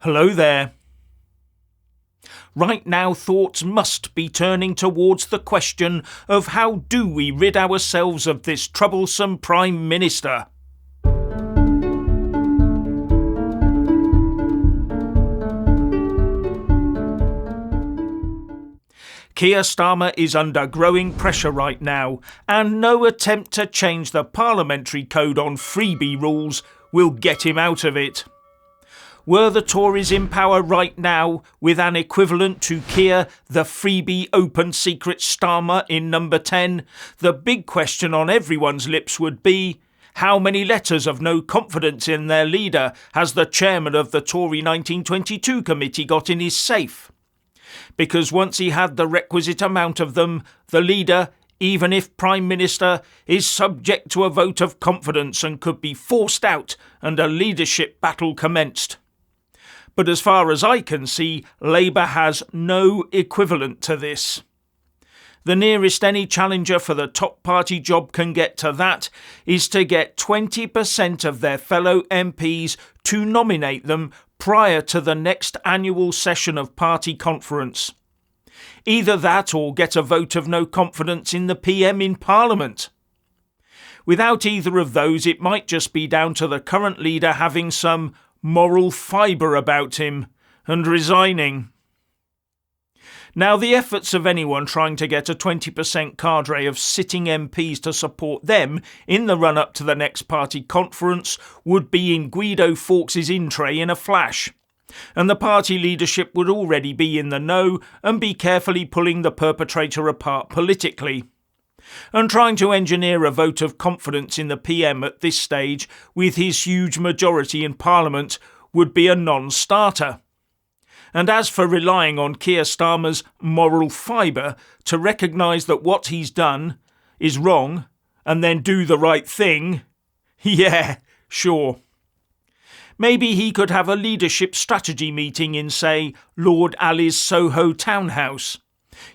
Hello there. Right now, thoughts must be turning towards the question of how do we rid ourselves of this troublesome Prime Minister? Keir Starmer is under growing pressure right now, and no attempt to change the parliamentary code on freebie rules will get him out of it. Were the Tories in power right now with an equivalent to Keir, the freebie open secret Starmer in number 10, the big question on everyone's lips would be, how many letters of no confidence in their leader has the chairman of the Tory 1922 committee got in his safe? Because once he had the requisite amount of them, the leader, even if Prime Minister, is subject to a vote of confidence and could be forced out and a leadership battle commenced. But as far as I can see, Labour has no equivalent to this. The nearest any challenger for the top party job can get to that is to get 20% of their fellow MPs to nominate them prior to the next annual session of party conference. Either that or get a vote of no confidence in the PM in Parliament. Without either of those, it might just be down to the current leader having some moral fibre about him and resigning. Now, the efforts of anyone trying to get a 20% cadre of sitting MPs to support them in the run-up to the next party conference would be in Guido Fawkes' in tray in a flash, and the party leadership would already be in the know and be carefully pulling the perpetrator apart politically. And trying to engineer a vote of confidence in the PM at this stage with his huge majority in Parliament would be a non-starter. And as for relying on Keir Starmer's moral fibre to recognise that what he's done is wrong and then do the right thing, yeah, sure. Maybe he could have a leadership strategy meeting in, say, Lord Ali's Soho townhouse.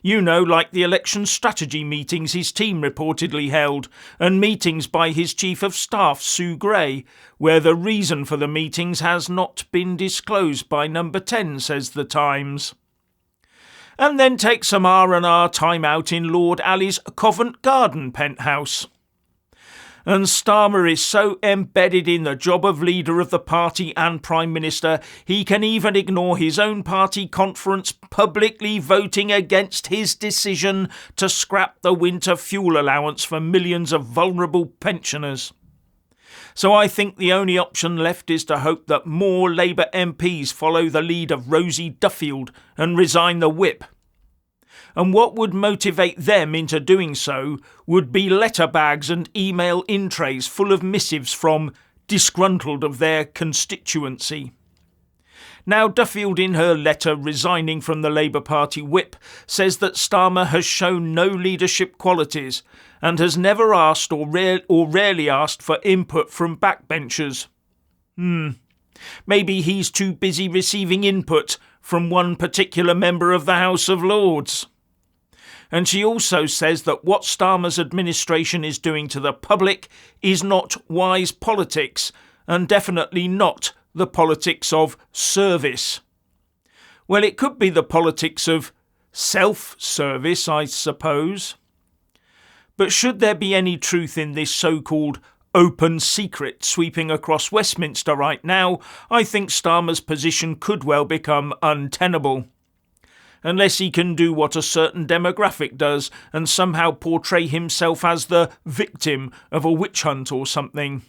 You know, like the election strategy meetings his team reportedly held, and meetings by his Chief of Staff, Sue Gray, where the reason for the meetings has not been disclosed by number 10, says the Times. And then take some R&R time out in Lord Ali's Covent Garden penthouse. And Starmer is so embedded in the job of leader of the party and Prime Minister, he can even ignore his own party conference publicly voting against his decision to scrap the winter fuel allowance for millions of vulnerable pensioners. So I think the only option left is to hope that more Labour MPs follow the lead of Rosie Duffield and resign the whip. And what would motivate them into doing so would be letter bags and email in trays full of missives from disgruntled of their constituency. Now, Duffield, in her letter resigning from the Labour Party whip, says that Starmer has shown no leadership qualities and has never asked or rarely asked for input from backbenchers. Maybe he's too busy receiving input from one particular member of the House of Lords. And she also says that what Starmer's administration is doing to the public is not wise politics, and definitely not the politics of service. Well, it could be the politics of self-service, I suppose. But should there be any truth in this so-called open secret sweeping across Westminster right now, I think Starmer's position could well become untenable. Unless he can do what a certain demographic does and somehow portray himself as the victim of a witch hunt or something.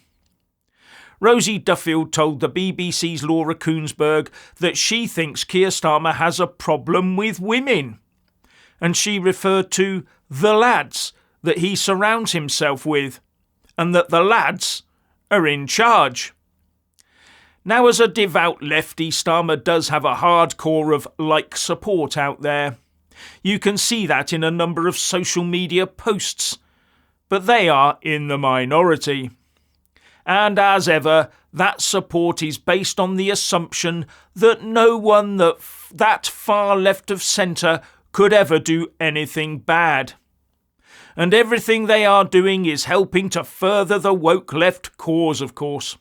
Rosie Duffield told the BBC's Laura Koonsberg that she thinks Keir Starmer has a problem with women. And she referred to the lads that he surrounds himself with, and that the lads are in charge. Now, as a devout lefty, Starmer does have a hardcore of like support out there. You can see that in a number of social media posts, but they are in the minority. And as ever, that support is based on the assumption that no one that far left of centre could ever do anything bad. And everything they are doing is helping to further the woke left cause, of course.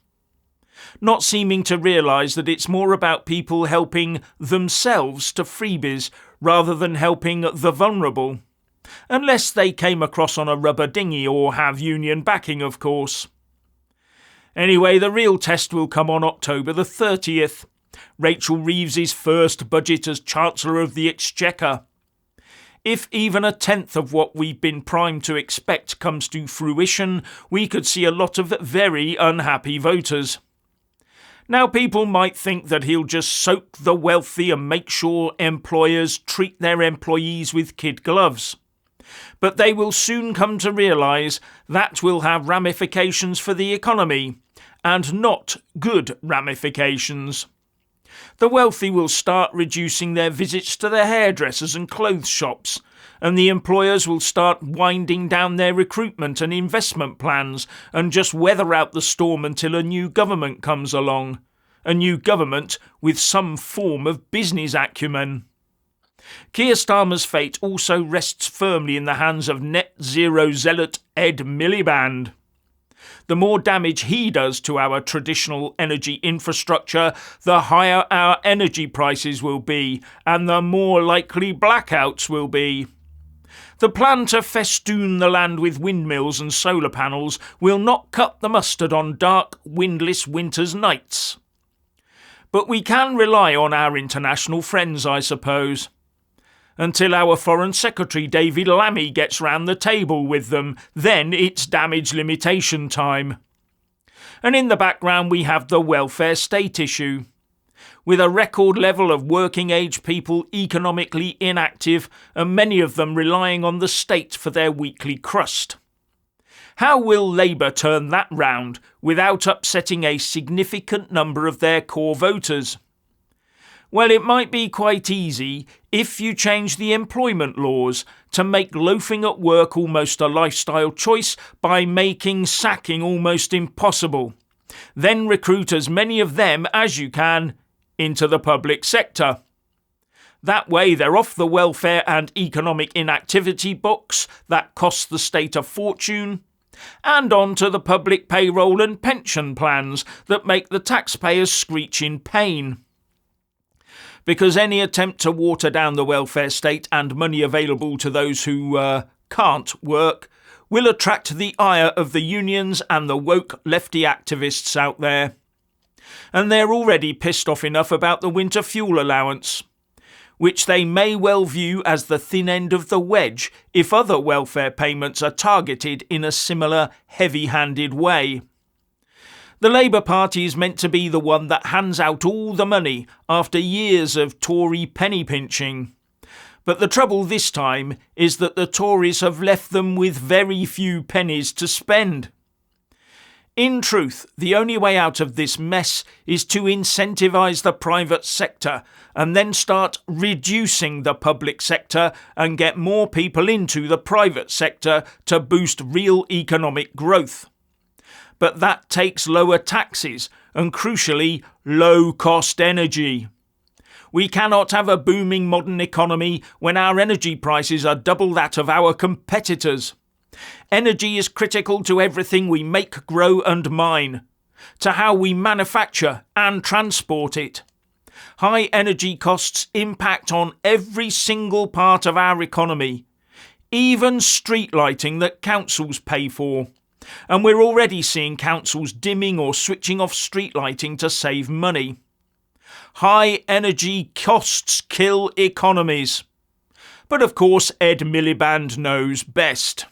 not seeming to realise that it's more about people helping themselves to freebies rather than helping the vulnerable. Unless they came across on a rubber dinghy or have union backing, of course. Anyway, the real test will come on October the 30th, Rachel Reeves's first budget as Chancellor of the Exchequer. If even a tenth of what we've been primed to expect comes to fruition, we could see a lot of very unhappy voters. Now, people might think that he'll just soak the wealthy and make sure employers treat their employees with kid gloves. But they will soon come to realise that will have ramifications for the economy, and not good ramifications. The wealthy will start reducing their visits to the hairdressers and clothes shops, and the employers will start winding down their recruitment and investment plans and just weather out the storm until a new government comes along. A new government with some form of business acumen. Keir Starmer's fate also rests firmly in the hands of net zero zealot Ed Miliband. The more damage he does to our traditional energy infrastructure, the higher our energy prices will be, and the more likely blackouts will be. The plan to festoon the land with windmills and solar panels will not cut the mustard on dark, windless winter's nights. But we can rely on our international friends, I suppose. Until our Foreign Secretary David Lammy gets round the table with them, then it's damage limitation time. And in the background we have the welfare state issue. With a record level of working age people economically inactive and many of them relying on the state for their weekly crust. How will Labour turn that round without upsetting a significant number of their core voters? Well, it might be quite easy if you change the employment laws to make loafing at work almost a lifestyle choice by making sacking almost impossible. Then recruit as many of them as you can into the public sector. That way they're off the welfare and economic inactivity books that cost the state a fortune, and onto the public payroll and pension plans that make the taxpayers screech in pain. Because any attempt to water down the welfare state and money available to those who can't work will attract the ire of the unions and the woke lefty activists out there. And they're already pissed off enough about the winter fuel allowance, which they may well view as the thin end of the wedge if other welfare payments are targeted in a similar heavy-handed way. The Labour Party is meant to be the one that hands out all the money after years of Tory penny pinching. But the trouble this time is that the Tories have left them with very few pennies to spend. In truth, the only way out of this mess is to incentivise the private sector and then start reducing the public sector and get more people into the private sector to boost real economic growth. But that takes lower taxes and, crucially, low-cost energy. We cannot have a booming modern economy when our energy prices are double that of our competitors. Energy is critical to everything we make, grow and mine, to how we manufacture and transport it. High energy costs impact on every single part of our economy, even street lighting that councils pay for. And we're already seeing councils dimming or switching off street lighting to save money. High energy costs kill economies. But of course Ed Miliband knows best.